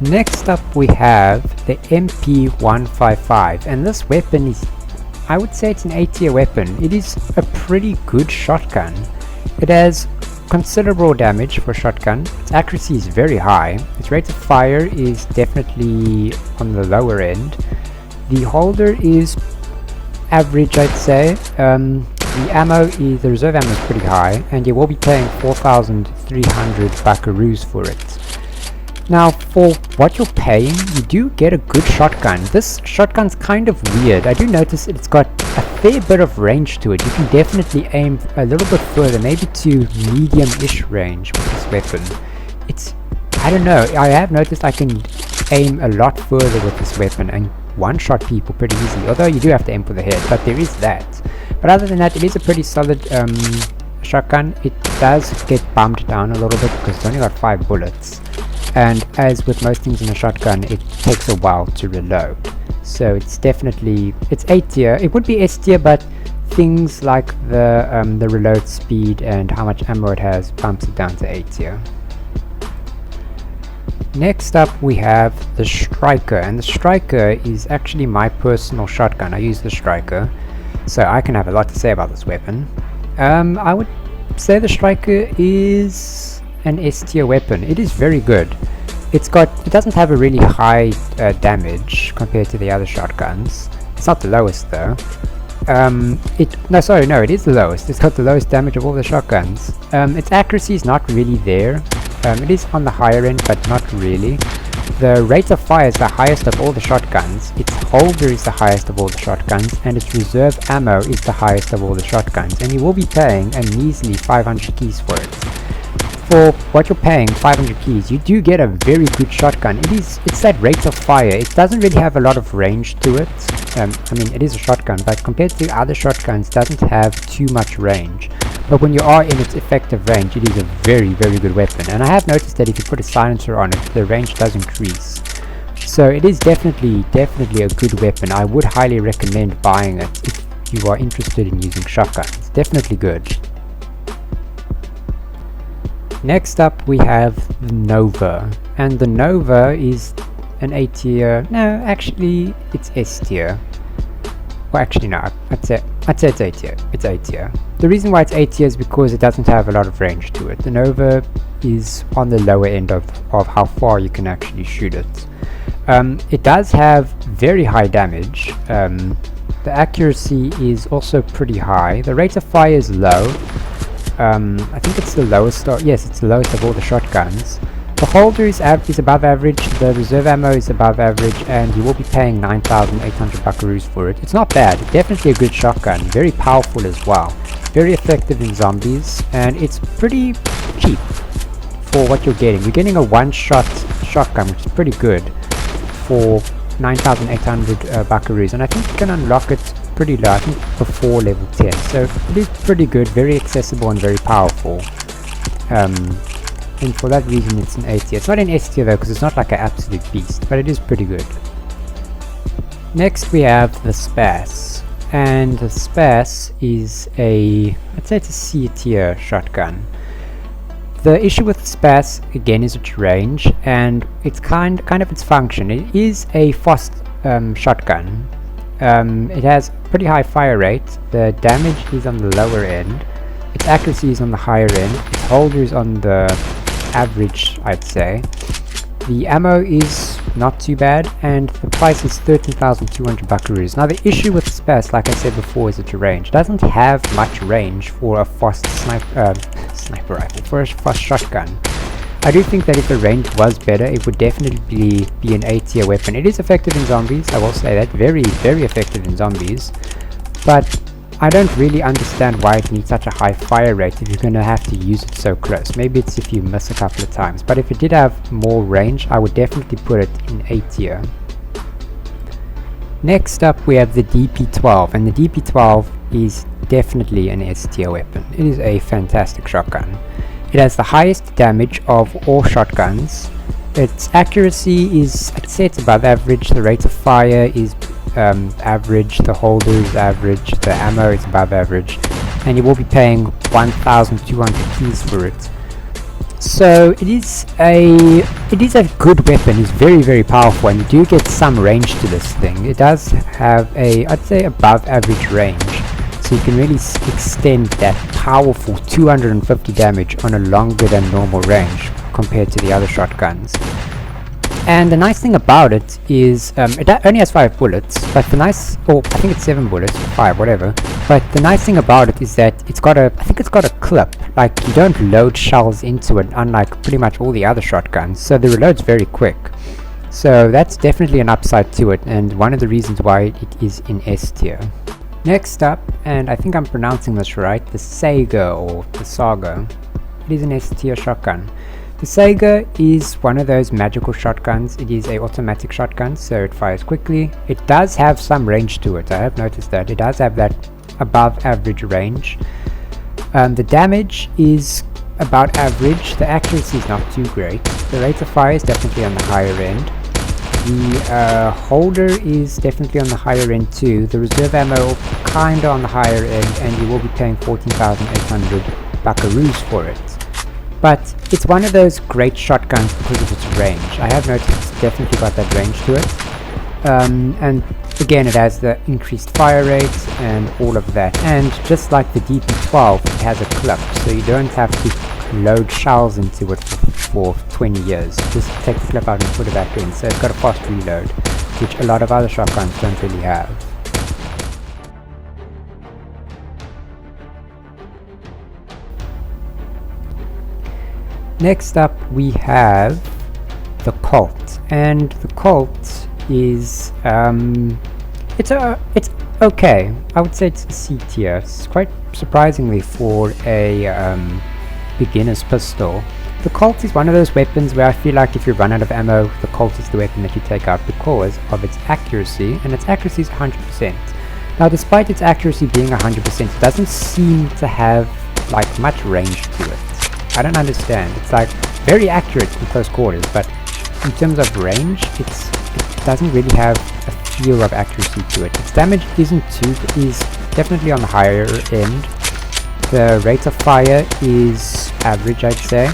Next up we have the MP155, and this weapon is, I would say it's an A tier weapon. It is a pretty good shotgun. It has considerable damage for a shotgun. Its accuracy is very high. Its rate of fire is definitely on the lower end. The holder is average, I'd say. The reserve ammo is pretty high, and you will be paying 4,300 buckaroos for it. Now, for what you're paying, you do get a good shotgun. This shotgun's kind of weird. I do notice it's got a fair bit of range to it. You can definitely aim a little bit further, maybe to medium-ish range with this weapon. I don't know, I have noticed I can aim a lot further with this weapon and one-shot people pretty easily, although you do have to aim for the head, but there is that. But other than that, it is a pretty solid shotgun. It does get bumped down a little bit because it's only got 5 bullets. And as with most things in a shotgun, it takes a while to reload. So it's definitely, it's A tier. It would be S tier, but things like the reload speed and how much ammo it has bumps it down to A tier. Next up we have the Striker, and the Striker is actually my personal shotgun. I use the Striker, so I can have a lot to say about this weapon. I would say the Striker is an S tier weapon. It is very good. It doesn't have a really high damage compared to the other shotguns. It's not the lowest though. It is the lowest. It's got the lowest damage of all the shotguns. Its accuracy is not really there. It is on the higher end, but not really. The rate of fire is the highest of all the shotguns, its holder is the highest of all the shotguns, and its reserve ammo is the highest of all the shotguns, and you will be paying a measly 500 keys for it. For what you're paying, 500 keys, you do get a very good shotgun. It's that rate of fire. It doesn't really have a lot of range to it. It is a shotgun, but compared to other shotguns, it doesn't have too much range. But when you are in its effective range, it is a very, very good weapon. And I have noticed that if you put a silencer on it, the range does increase. So it is definitely a good weapon. I would highly recommend buying it if you are interested in using shotguns. Definitely good. Next up we have the Nova, and the Nova is an A tier. No, actually it's S tier. Well, actually no, I'd say it's A tier. It's A tier. The reason why it's A tier is because it doesn't have a lot of range to it. The Nova is on the lower end of how far you can actually shoot it. It does have very high damage. The accuracy is also pretty high. The rate of fire is low. I think it's the lowest. Yes, it's the lowest of all the shotguns. The holder is above average, the reserve ammo is above average, and you will be paying 9,800 buckaroos for it. It's not bad, definitely a good shotgun, very powerful as well, very effective in zombies, and it's pretty cheap for what you're getting. You're getting a one-shot shotgun, which is pretty good for 9,800 buckaroos, and I think you can unlock it pretty low, I think before level 10, so it is pretty good, very accessible and very powerful. And for that reason it's an A tier. It's not an S tier though, because it's not like an absolute beast, but it is pretty good. Next we have the Spas, and the Spas is I'd say it's a C tier shotgun. The issue with the Spas again is its range, and it's kind of its function. It is a fast shotgun. It has pretty high fire rate, the damage is on the lower end, its accuracy is on the higher end, its holder is on the average, I'd say. The ammo is not too bad, and the price is 13,200 buckaroos. Now the issue with Spas, like I said before, is its range. It doesn't have much range for a fast sniper rifle, for a fast shotgun. I do think that if the range was better, it would definitely be an A tier weapon. It is effective in zombies, I will say that, very, very effective in zombies, but I don't really understand why it needs such a high fire rate if you're going to have to use it so close. Maybe it's if you miss a couple of times, but if it did have more range, I would definitely put it in A tier. Next up we have the DP12, and the DP12 is definitely an S tier weapon. It is a fantastic shotgun. It has the highest damage of all shotguns. Its accuracy is, I'd say it's above average, the rate of fire is average, the holder is average, the ammo is above average, and you will be paying 1,200 keys for it. So it is a good weapon. It's very, very powerful, and you do get some range to this thing. It does have I'd say above average range, so you can really extend that powerful 250 damage on a longer than normal range compared to the other shotguns. And the nice thing about it is it only has 5 bullets, but the nice, or I think it's 7 bullets, 5, whatever. But the nice thing about it is that it's got a, I think it's got a clip, like you don't load shells into it, unlike pretty much all the other shotguns, so the reload's very quick. So that's definitely an upside to it, and one of the reasons why it is in S tier. Next up, and I think I'm pronouncing this right, the Sega or the Saga. It is an S tier shotgun. The Sega is one of those magical shotguns. It is a automatic shotgun, so it fires quickly. It does have some range to it. I have noticed that. It does have that above average range. The damage is about average. The accuracy is not too great. The rate of fire is definitely on the higher end. The holder is definitely on the higher end too. The reserve ammo kinda on the higher end, and you will be paying 14,800 buckaroos for it. But it's one of those great shotguns because of its range. I have noticed it's definitely got that range to it. And again, it has the increased fire rate and all of that. And just like the DP12, it has a clip, so you don't have to load shells into it for 20 years. Just take the clip out and put it back in. So it's got a fast reload, which a lot of other shotguns don't really have. Next up we have the Colt, and the Colt is it's okay. I would say it's a C tier. It's quite surprisingly for a beginner's pistol. The Colt is one of those weapons where I feel like if you run out of ammo, the Colt is the weapon that you take out because of its accuracy, and its accuracy is 100%. Now despite its accuracy being 100%, it doesn't seem to have like much range to it. I don't understand. It's like very accurate in close quarters, but in terms of range, it doesn't really have a feel of accuracy to it. Its damage is definitely on the higher end. The rate of fire is average, I'd say.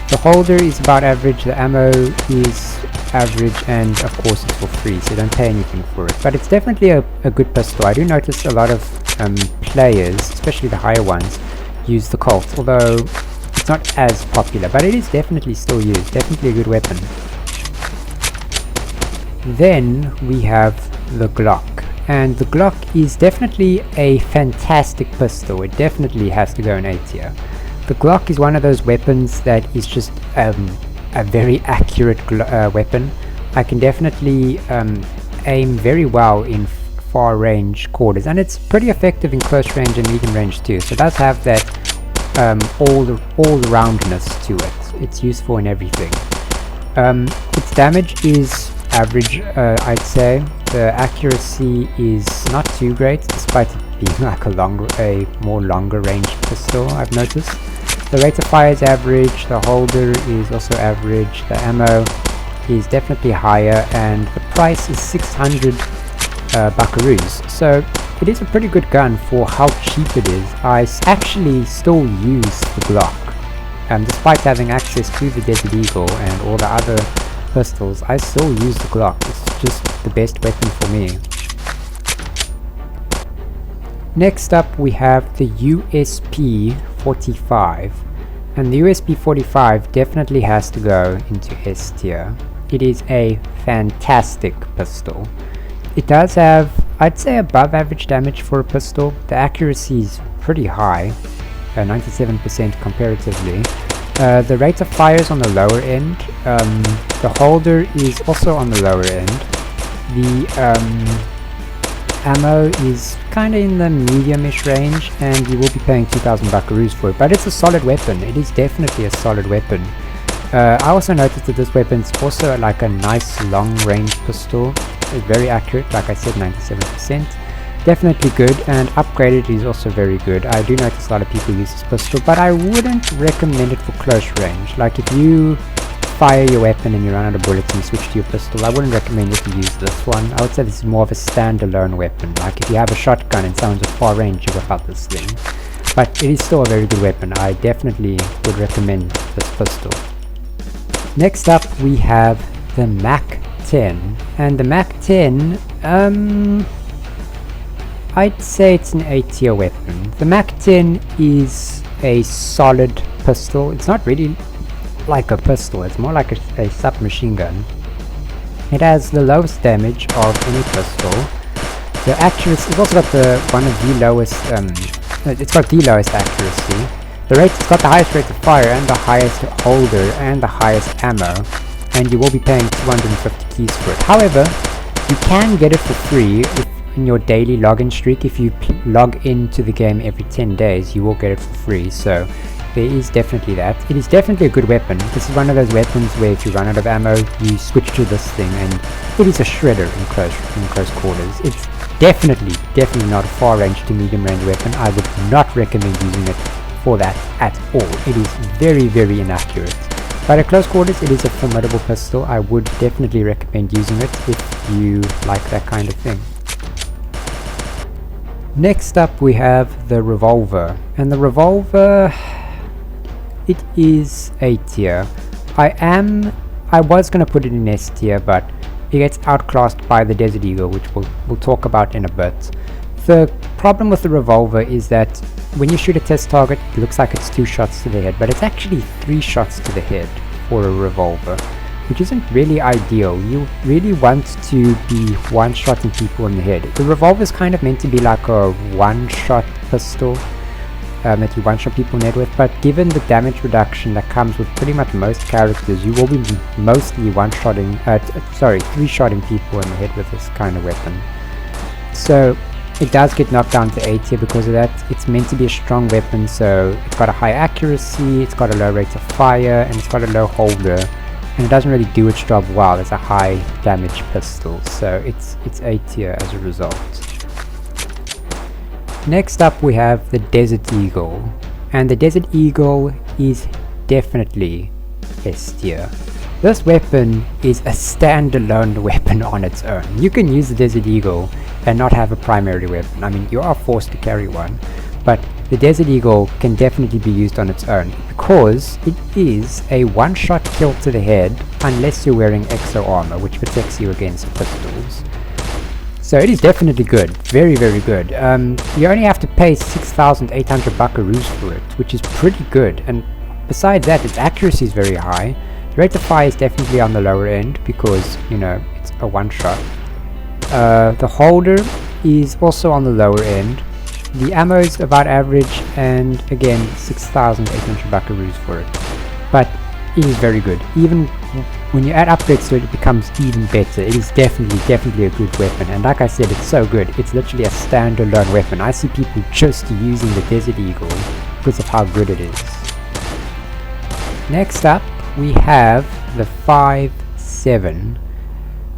The holder is about average, the ammo is average, and of course it's for free, so you don't pay anything for it. But it's definitely a good pistol. I do notice a lot of players, especially the higher ones, use the Colt, although it's not as popular, but it is definitely still used. Definitely a good weapon. Then we have the Glock, and the Glock is definitely a fantastic pistol. It definitely has to go in A tier. The Glock is one of those weapons that is just a very accurate weapon. I can definitely aim very well in far range quarters, and it's pretty effective in close range and medium range too. So it does have that all-roundness to it. It's useful in everything. Its damage is average, I'd say. The accuracy is not too great, despite it being like a more longer range pistol, I've noticed. The rate of fire is average, the holder is also average, the ammo is definitely higher, and the price is 600 buckaroos. So it is a pretty good gun for how cheap it is. I actually still use the Glock. Despite having access to the Desert Eagle and all the other pistols, I still use the Glock. It's just the best weapon for me. Next up we have the USP 45, and the USP 45 definitely has to go into S tier. It is a fantastic pistol. It does have, I'd say, above average damage for a pistol. The accuracy is pretty high, 97% comparatively. The rate of fire is on the lower end. The holder is also on the lower end. The ammo is kind of in the medium-ish range, and you will be paying 2,000 buckaroos for it, but it's a solid weapon. It is definitely a solid weapon. I also noticed that this weapon is also like a nice long-range pistol. It's very accurate, like I said, 97%. Definitely good, and upgraded is also very good. I do notice a lot of people use this pistol, but I wouldn't recommend it for close range. Like if you fire your weapon and you run out of bullets and switch to your pistol, I wouldn't recommend you to use this one. I would say this is more of a standalone weapon. Like if you have a shotgun and someone's at far range, you whip out this thing. But it is still a very good weapon. I definitely would recommend this pistol. Next up we have the Mac 10, and the Mac 10, I'd say it's an A tier weapon. The Mac 10 is a solid pistol. It's not really like a pistol, it's more like a submachine gun. It has the lowest damage of any pistol. The accuracy, it's also got one of the lowest, it's got the lowest accuracy. It's got the highest rate of fire and the highest holder and the highest ammo, and you will be paying 250 keys for it. However, you can get it for free in your daily login streak. If you log into the game every 10 days, you will get it for free, so there is definitely that. It is definitely a good weapon. This is one of those weapons where if you run out of ammo, you switch to this thing, and it is a shredder in close quarters. It's definitely not a far range to medium range weapon. I would not recommend using it for that at all. It is very inaccurate. But at close quarters, it is a formidable pistol. I would definitely recommend using it if you like that kind of thing. Next up we have the revolver, and the revolver, it is A tier. I was going to put it in S tier, but it gets outclassed by the Desert Eagle, which we'll talk about in a bit. The problem with the revolver is that when you shoot a test target, it looks like it's 2 shots to the head, but it's actually 3 shots to the head for a revolver, which isn't really ideal. You really want to be one-shotting people in the head. The revolver is kind of meant to be like a one-shot pistol that you one-shot people in the head with, but given the damage reduction that comes with pretty much most characters, you will be mostly one-shotting, 3-shotting people in the head with this kind of weapon. So it does get knocked down to A tier because of that. It's meant to be a strong weapon, so it's got a high accuracy, it's got a low rate of fire, and it's got a low holder, and it doesn't really do its job well as a high damage pistol, so it's A tier as a result. Next up we have the Desert Eagle, and the Desert Eagle is definitely S tier. This weapon is a standalone weapon on its own. You can use the Desert Eagle and not have a primary weapon. I mean, you are forced to carry one, but the Desert Eagle can definitely be used on its own because it is a one-shot kill to the head unless you're wearing exo armor, which protects you against pistols. So it is definitely good, very good. You only have to pay 6,800 buckaroos for it, which is pretty good, and besides that, its accuracy is very high. The rate of fire is definitely on the lower end because, you know, it's a one-shot. The holder is also on the lower end. The ammo is about average, and again 6,800 buckaroos for it. But it is very good. Even when you add upgrades to it, it becomes even better. It is definitely a good weapon, and like I said, it's so good. It's literally a standalone weapon. I see people just using the Desert Eagle because of how good it is. Next up we have the 5.7,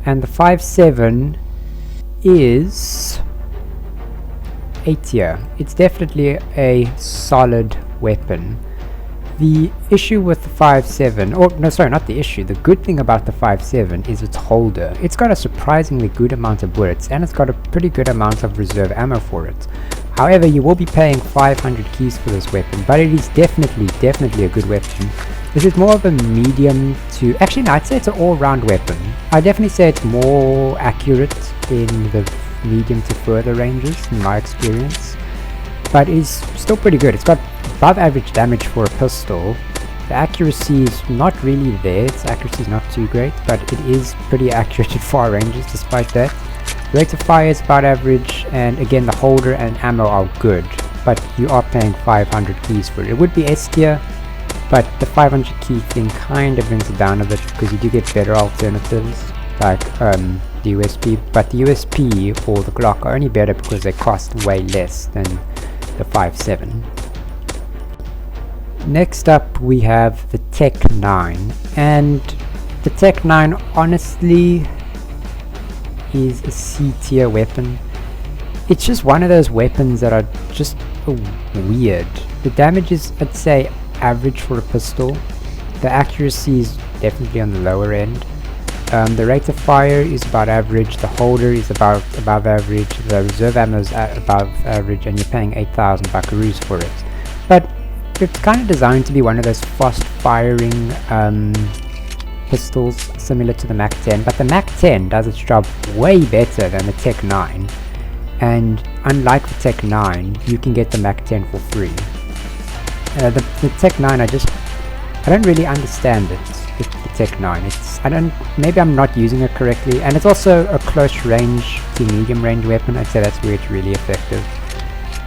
and the 5.7 is A tier. It's definitely a solid weapon. The issue with the 5.7, or no, sorry, not the issue, the good thing about the 5.7 is its holder. It's got a surprisingly good amount of bullets, and it's got a pretty good amount of reserve ammo for it. However, you will be paying 500 keys for this weapon, but it is definitely a good weapon. This is more of a medium to, actually no, I'd say it's an all-round weapon. I definitely say it's more accurate in the medium to further ranges in my experience, but it's still pretty good. It's got above average damage for a pistol. The accuracy is not really there, its accuracy is not too great, but it is pretty accurate at far ranges despite that. The rate of fire is about average, and again the holder and ammo are good, but you are paying 500 keys for it. It would be S tier, but the 500 key thing kind of brings it down a bit because you do get better alternatives like the USP, but the USP or the Glock are only better because they cost way less than the 5.7. Next up we have the Tech 9, and the Tech 9 honestly is a C tier weapon. It's just one of those weapons that are just weird. The damage is, I'd say, average for a pistol. The accuracy is definitely on the lower end. The rate of fire is about average, the holder is about above average, the reserve ammo is above average, and you're paying 8,000 buckaroos for it. But it's kind of designed to be one of those fast firing pistols similar to the Mac 10, but the Mac 10 does its job way better than the Tech 9, and unlike the Tech 9, you can get the Mac 10 for free. The Tech 9, I just I don't really understand it, the Tech 9. Maybe I'm not using it correctly, and it's also a close range to medium range weapon. I'd say that's where it's really effective.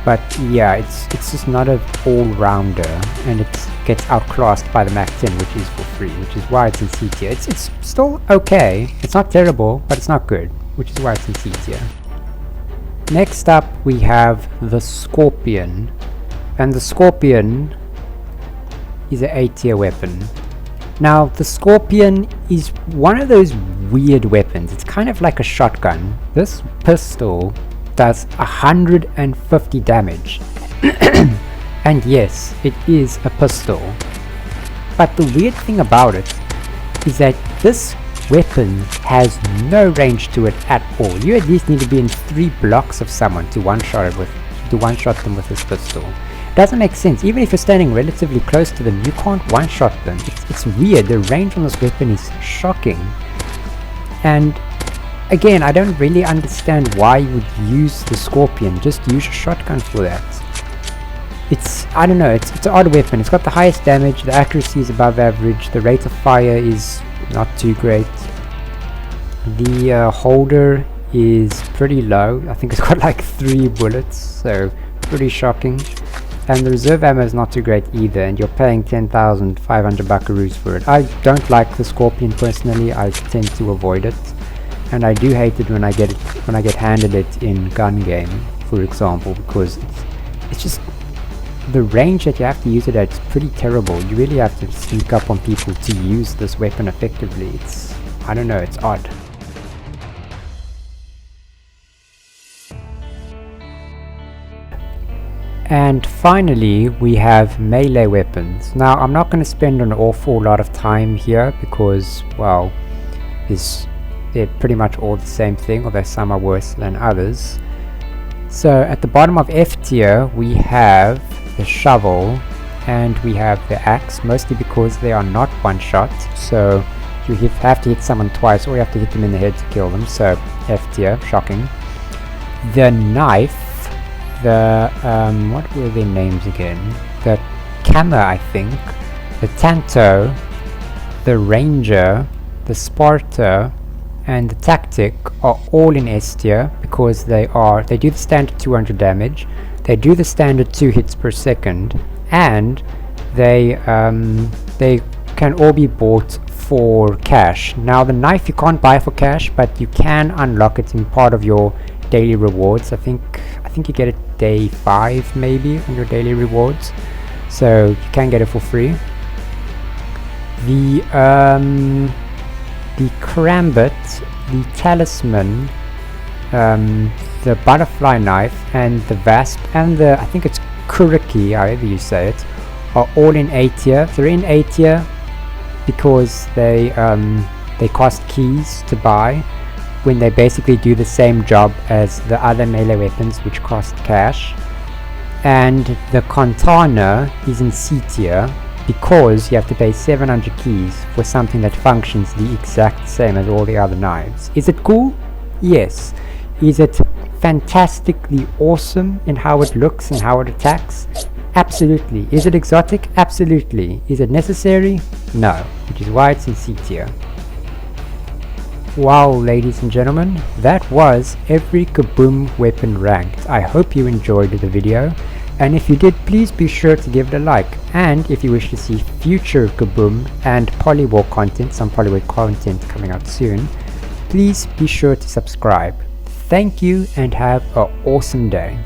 But yeah, it's just not an all-rounder, and it gets outclassed by the Mac 10, which is for free, which is why it's in C tier. It's still okay. It's not terrible, but it's not good, which is why it's in C tier. Next up, we have the Scorpion, and the Scorpion is an A tier weapon. Now, the Scorpion is one of those weird weapons. It's kind of like a shotgun. This pistol does 150 damage. And yes, it is a pistol. But the weird thing about it is that this weapon has no range to it at all. You at least need to be in 3 blocks of someone to one-shot them with this pistol. Doesn't make sense. Even if you're standing relatively close to them, you can't one-shot them. It's weird. The range on this weapon is shocking. And again, I don't really understand why you would use the Scorpion. Just use a shotgun for that. I don't know, it's an odd weapon. It's got the highest damage, the accuracy is above average, the rate of fire is not too great. The holder is pretty low. I think it's got like 3 bullets, so pretty shocking. And the reserve ammo is not too great either, and you're paying 10,500 buckaroos for it. I don't like the Scorpion personally. I tend to avoid it, and I do hate it when I get handed it in gun game, for example, because it's just the range that you have to use it at is pretty terrible. You really have to sneak up on people to use this weapon effectively. I don't know, it's odd. And finally, we have melee weapons. Now, I'm not going to spend an awful lot of time here because, well, they're pretty much all the same thing, although some are worse than others. So at the bottom of F tier, we have the shovel and we have the axe, mostly because they are not one shot. So you have to hit someone twice, or you have to hit them in the head to kill them. So F tier, shocking. The knife. What were their names again? The Kammer, I think, the Tanto, the Ranger, the Sparta, and the Tactic are all in S tier because they do the standard 200 damage, they do the standard 2 hits per second, and they can all be bought for cash. Now the knife you can't buy for cash, but you can unlock it in part of your daily rewards. I think you get it day 5 maybe on your daily rewards, so you can get it for free. The Karambit, the Talisman, the Butterfly Knife, and the Vasp, and I think it's Kuriki, however you say it, are all in A tier. They're in A tier because they cost keys to buy, when they basically do the same job as the other melee weapons, which cost cash. And the Katana is in C tier because you have to pay 700 keys for something that functions the exact same as all the other knives. Is it cool? Yes. Is it fantastically awesome in how it looks and how it attacks? Absolutely. Is it exotic? Absolutely. Is it necessary? No, which is why it's in C tier. Wow, ladies and gentlemen, that was every KUBOOM weapon ranked. I hope you enjoyed the video, and if you did, please be sure to give it a like. And if you wish to see future KUBOOM and Polywar content, some Polywar content coming out soon, please be sure to subscribe. Thank you and have an awesome day.